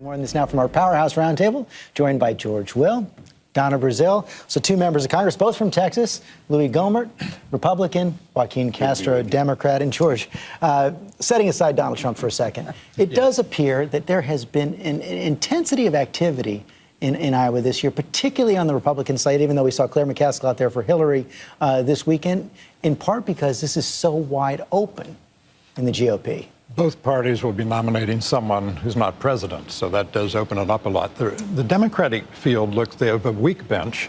More on this now from our Powerhouse Roundtable, joined by George Will, Donna Brazil. So two members of Congress, both from Texas, Louis Gohmert, Republican, Joaquin Castro, Democrat. And George, setting aside Donald Trump for a second, it does appear that there has been an intensity of activity in Iowa this year, particularly on the Republican side, even though we saw Claire McCaskill out there for Hillary this weekend, in part because this is so wide open in the GOP. Both parties will be nominating someone who's not president, so that does open it up a lot. The Democratic field looks, they have a weak bench,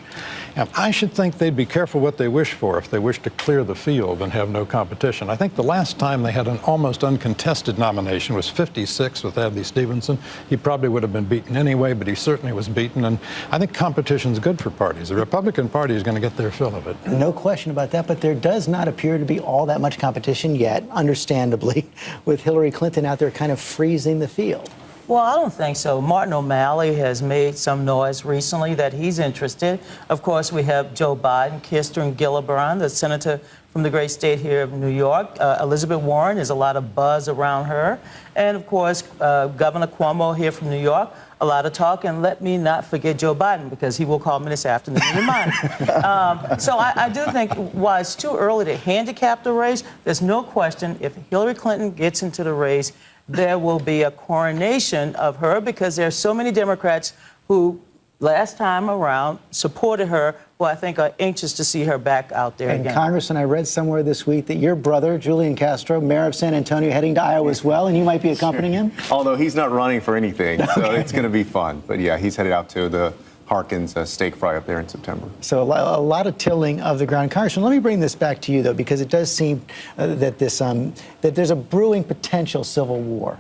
and I should think they'd be careful what they wish for if they wish to clear the field and have no competition. I think the last time they had an almost uncontested nomination was 56 with Adlai Stevenson. He probably would have been beaten anyway, but he certainly was beaten, and I think competition's good for parties. The Republican Party is going to get their fill of it. No question about that, but there does not appear to be all that much competition yet, understandably, with Hillary Clinton out there kind of freezing the field. Well, I don't think so. Martin O'Malley has made some noise recently that he's interested. Of course, we have Joe Biden, Kirsten Gillibrand, the senator from the great state here of New York. Elizabeth Warren, there's a lot of buzz around her. And, of course, Governor Cuomo here from New York, a lot of talk. And let me not forget Joe Biden, because he will call me this afternoon to remind me. So I do think while it's too early to handicap the race, there's no question if Hillary Clinton gets into the race, there will be a coronation of her, because there are so many Democrats who last time around supported her, who I think are anxious to see her back out there again. Congressman, I read somewhere this week that your brother, Julian Castro, mayor of San Antonio, heading to Iowa as well, and you might be accompanying him? Although he's not running for anything, so it's going to be fun. But yeah, he's headed out to the Harkins steak fry up there in September. So a lot of tilling of the ground. Congressman, let me bring this back to you, though, because it does seem that there's a brewing potential civil war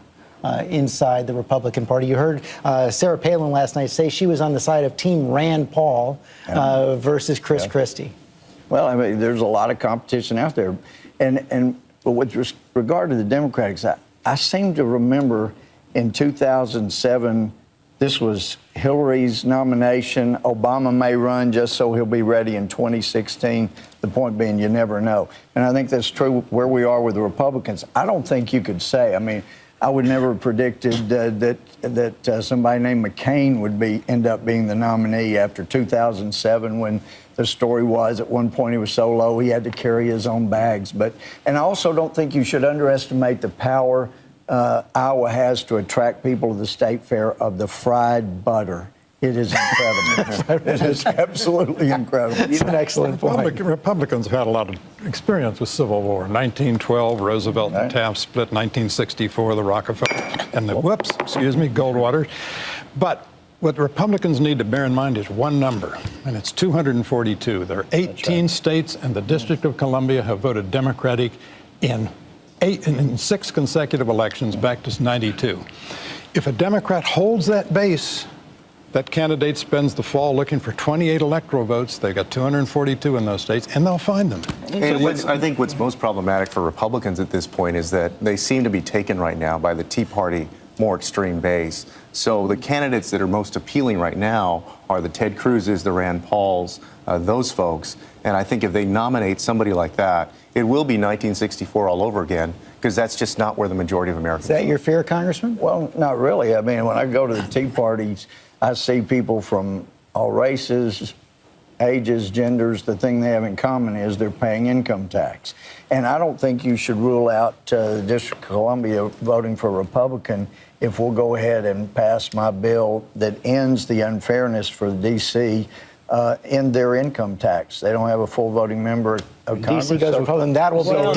inside the Republican Party. You heard Sarah Palin last night say she was on the side of Team Rand Paul versus Chris Christie. Well, I mean, there's a lot of competition out there. And with regard to the Democrats, I seem to remember in 2007, this was Hillary's nomination. Obama may run just so he'll be ready in 2016. The point being, you never know. And I think that's true where we are with the Republicans. I don't think you could say, I mean, I would never have predicted that somebody named McCain would end up being the nominee after 2007, when the story was at one point he was so low he had to carry his own bags. And I also don't think you should underestimate the power Iowa has to attract people to the state fair of the fried butter. It is incredible. It is absolutely incredible. It's an excellent point. Republicans have had a lot of experience with Civil War. 1912, Roosevelt and Taft split. 1964, the Rockefeller and the Goldwater. But what Republicans need to bear in mind is one number, and it's 242. There are 18 states, and the District of Columbia have voted Democratic in 6 consecutive elections back to 92. If a Democrat holds that base, that candidate spends the fall looking for 28 electoral votes. They got 242 in those states, and they'll find them. And I think what's most problematic for Republicans at this point is that they seem to be taken right now by the Tea Party more extreme base. So the candidates that are most appealing right now are the Ted Cruz's, the Rand Pauls, those folks. And I think if they nominate somebody like that, it will be 1964 all over again, because that's just not where the majority of Americans are. Is that your fear, Congressman? Well, not really. I mean, when I go to the Tea Parties, I see people from all races, ages, genders. The thing they have in common is they're paying income tax. And I don't think you should rule out the District of Columbia voting for a Republican if we'll go ahead and pass my bill that ends the unfairness for the D.C. In their income tax. They don't have a full voting member of Congress. D.C. goes Republican. That will so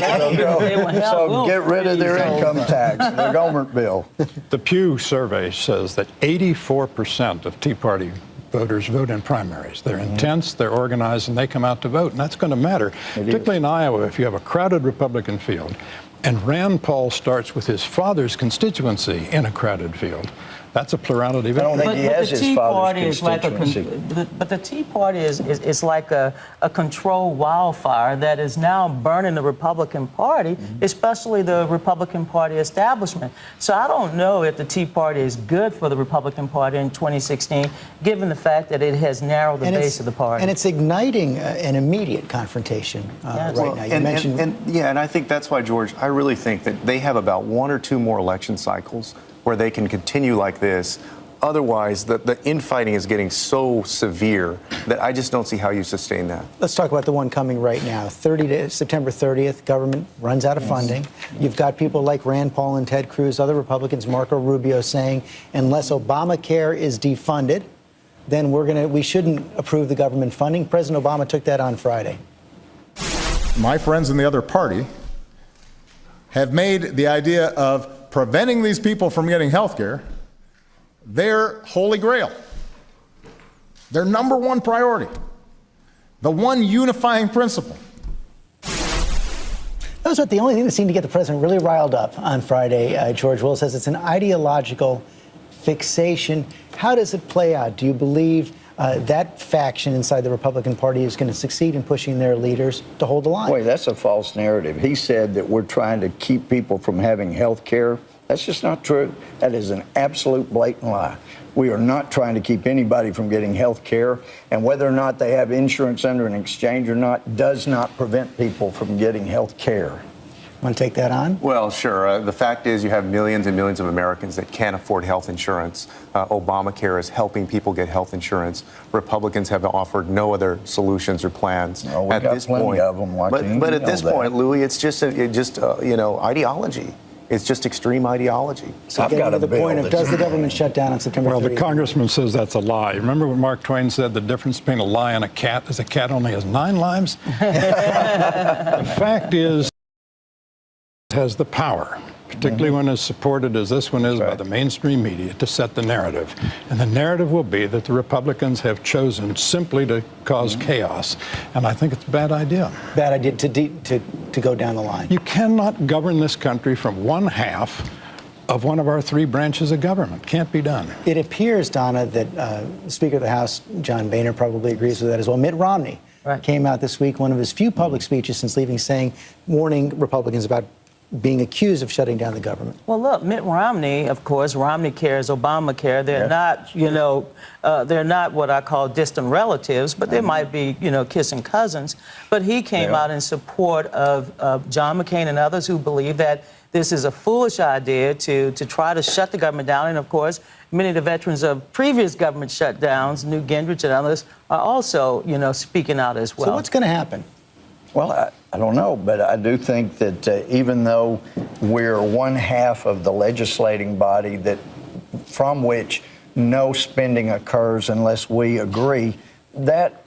get rid of their income tax, the Gohmert bill. The Pew survey says that 84% of Tea Party voters vote in primaries. They're intense, they're organized, and they come out to vote. And that's going to matter, particularly in Iowa, if you have a crowded Republican field. And Rand Paul starts with his father's constituency in a crowded field. That's a plurality. I don't think he has his father's constituency. But the Tea Party is like a controlled wildfire that is now burning the Republican Party, especially the Republican Party establishment. So I don't know if the Tea Party is good for the Republican Party in 2016, given the fact that it has narrowed the base of the party. And it's igniting an immediate confrontation right now. You mentioned... And I think that's why, George, I really think that they have about 1 or 2 more election cycles where they can continue like this, otherwise, the infighting is getting so severe that I just don't see how you sustain that. Let's talk about the one coming right now. September 30th, government runs out of funding. You've got people like Rand Paul and Ted Cruz, other Republicans, Marco Rubio, saying unless Obamacare is defunded, then we shouldn't approve the government funding. President Obama took that on Friday. My friends in the other party have made the idea of preventing these people from getting health care their holy grail, their number one priority, the one unifying principle. That was the only thing that seemed to get the president really riled up on Friday. George Will says it's an ideological fixation. How does it play out? Do you believe that faction inside the Republican Party is going to succeed in pushing their leaders to hold the line? Wait, that's a false narrative. He said that we're trying to keep people from having health care. That's just not true. That is an absolute blatant lie. We are not trying to keep anybody from getting health care, and whether or not they have insurance under an exchange or not does not prevent people from getting health care. Want to take that on? Well, sure. The fact is you have millions and millions of Americans that can't afford health insurance. Obamacare is helping people get health insurance. Republicans have offered no other solutions or plans No, we at got this plenty point. of them, Joaquin. But You at know this that. point, Louis, it's just ideology. It's just extreme ideology. So I've getting got to a the bill point of that's- does the government shut down on September 30th? Well, the congressman says that's a lie. Remember what Mark Twain said, the difference between a lie and a cat is a cat only has 9 lives? The fact is, it has the power, particularly when it's supported as this one is by the mainstream media, to set the narrative. And the narrative will be that the Republicans have chosen simply to cause chaos. And I think it's a bad idea. Bad idea to go down the line. You cannot govern this country from one half of one of our 3 branches of government. Can't be done. It appears, Donna, that Speaker of the House, John Boehner, probably agrees with that as well. Mitt Romney came out this week, one of his few public speeches since leaving, warning Republicans about being accused of shutting down the government. Well, look, Mitt Romney, of course, Romney cares, Obamacare. They're not, they're not what I call distant relatives, but they might be, kissing cousins. But he came out in support of John McCain and others who believe that this is a foolish idea to try to shut the government down. And of course, many of the veterans of previous government shutdowns, Newt Gingrich and others, are also, speaking out as well. So what's going to happen? Well, I don't know, but I do think that even though we're one half of the legislating body from which no spending occurs unless we agree, that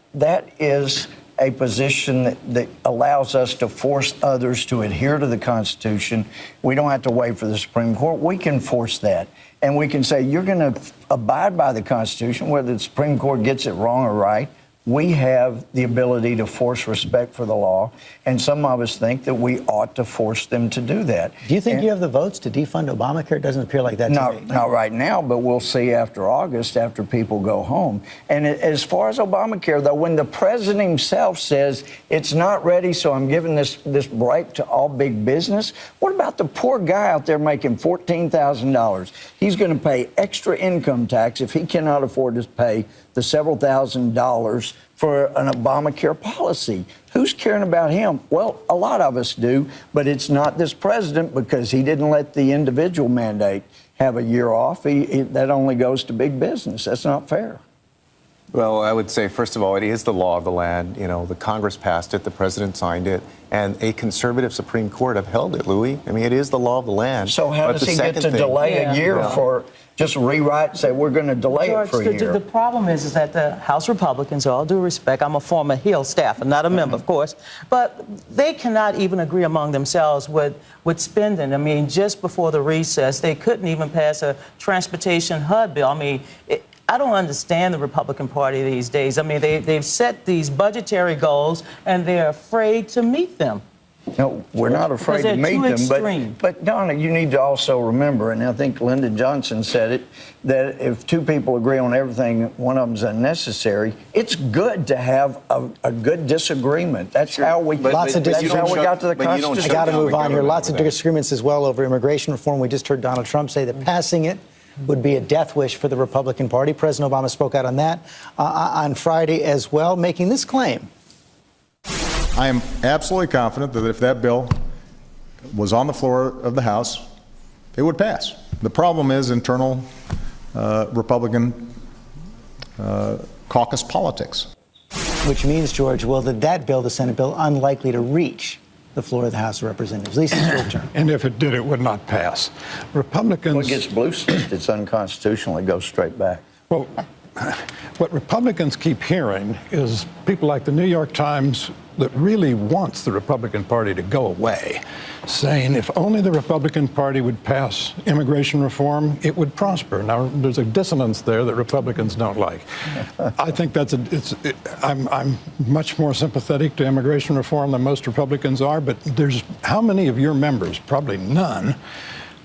is a position that allows us to force others to adhere to the Constitution. We don't have to wait for the Supreme Court. We can force that. And we can say, you're going to abide by the Constitution, whether the Supreme Court gets it wrong or right. We have the ability to force respect for the law, and some of us think that we ought to force them to do that. Do you think you have the votes to defund Obamacare? It doesn't appear like that to me. Not right now, but we'll see after August, after people go home. And as far as Obamacare, though, when the president himself says it's not ready, so I'm giving this break to all big business, what about the poor guy out there making $14,000? He's going to pay extra income tax if he cannot afford to pay the several $1,000s for an Obamacare policy. Who's caring about him? Well, a lot of us do, but it's not this president because he didn't let the individual mandate have a year off. That only goes to big business. That's not fair. Well, I would say, first of all, it is the law of the land. The Congress passed it, the president signed it, and a conservative Supreme Court upheld it, Louis. I mean, it is the law of the land. So how does he get to delay a year for just rewrite and say we're going to delay it for a year? The problem is that the House Republicans, all due respect, I'm a former Hill staffer, not a member, of course, but they cannot even agree among themselves with spending. I mean, just before the recess, they couldn't even pass a transportation HUD bill. I mean, I don't understand the Republican Party these days. I mean, they've set these budgetary goals, and they're afraid to meet them. No, we're not afraid to meet them, but Donna, you need to also remember, and I think Lyndon Johnson said it, that if 2 people agree on everything, one of them's unnecessary. It's good to have a good disagreement. That's how we. Lots of that's how we got to the Constitution. I got to move on here. Lots of disagreements as well over immigration reform. We just heard Donald Trump say that passing it would be a death wish for the Republican Party. President Obama spoke out on that on Friday as well, making this claim. I am absolutely confident that if that bill was on the floor of the House, it would pass. The problem is internal Republican caucus politics. Which means, George, Will, that bill, the Senate bill, unlikely to reach the floor of the House of Representatives, at least in short term. And if it did, it would not pass. Republicans... When it gets blue-sticked, it's unconstitutional. It goes straight back. Well, what Republicans keep hearing is people like the New York Times that really wants the Republican Party to go away, saying if only the Republican Party would pass immigration reform, it would prosper. Now, there's a dissonance there that Republicans don't like. I think I'm much more sympathetic to immigration reform than most Republicans are, but how many of your members, probably none,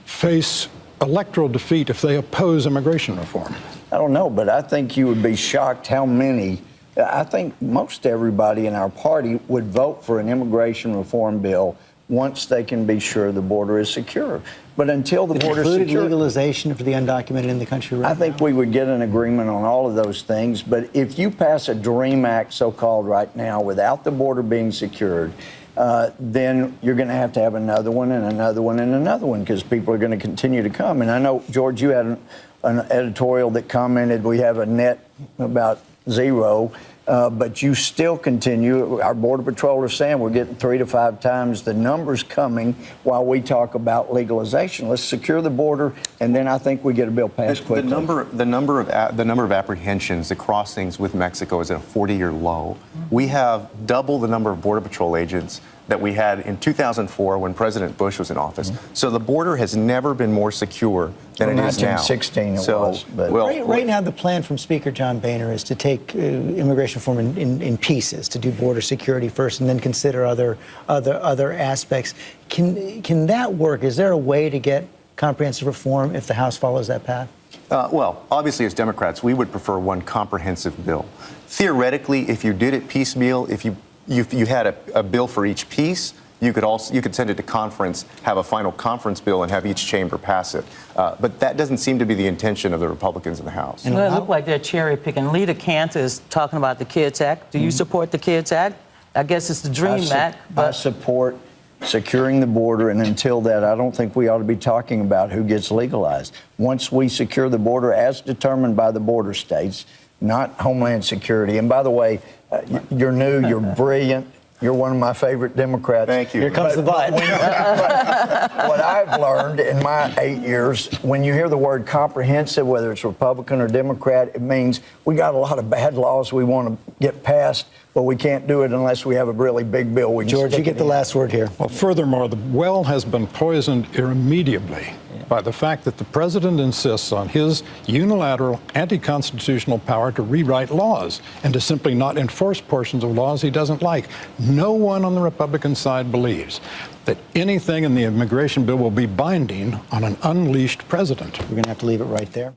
face electoral defeat if they oppose immigration reform? I don't know, but I think you would be shocked how many. I think most everybody in our party would vote for an immigration reform bill once they can be sure the border is secure. But until the border is secure, including legalization for the undocumented in the country right I think now? we would get an agreement on all of those things. But if you pass a DREAM Act, so-called, right now, without the border being secured, then you're going to have another one and another one and another one, because people are going to continue to come. And I know, George, you had an editorial that commented we have a net about zero, but you still continue. Our Border Patrol are saying we're getting 3 to 5 times the numbers coming while we talk about legalization. Let's secure the border, and then I think we get a bill passed quickly. The number of apprehensions, the crossings with Mexico is at a 40-year low. We have double the number of Border Patrol agents that we had in 2004 when President Bush was in office. So the border has never been more secure than it is now. 1916 it was. But Right now, the plan from Speaker John Boehner is to take immigration reform in pieces, to do border security first and then consider other aspects. Can that work? Is there a way to get comprehensive reform if the House follows that path? Well, obviously, as Democrats, we would prefer one comprehensive bill. Theoretically, if you did it piecemeal, if you had a bill for each piece, you could send it to conference, have a final conference bill, and have each chamber pass it. But that doesn't seem to be the intention of the Republicans in the House. Well, it looked like they're cherry picking. Leader Cantor is talking about the KIDS Act. Do you support the KIDS Act? I guess it's the DREAM Act. But I support securing the border, and until that, I don't think we ought to be talking about who gets legalized. Once we secure the border as determined by the border states, not Homeland Security. And by the way, you're new, you're brilliant, you're one of my favorite Democrats. Thank you. Here comes the but. What I've learned in my 8 years, when you hear the word comprehensive, whether it's Republican or Democrat, it means we got a lot of bad laws we want to get passed, but we can't do it unless we have a really big bill. George, you get the last word here. Well, furthermore, the well has been poisoned irremediably by the fact that the president insists on his unilateral anti-constitutional power to rewrite laws and to simply not enforce portions of laws he doesn't like. No one on the Republican side believes that anything in the immigration bill will be binding on an unleashed president. We're going to have to leave it right there.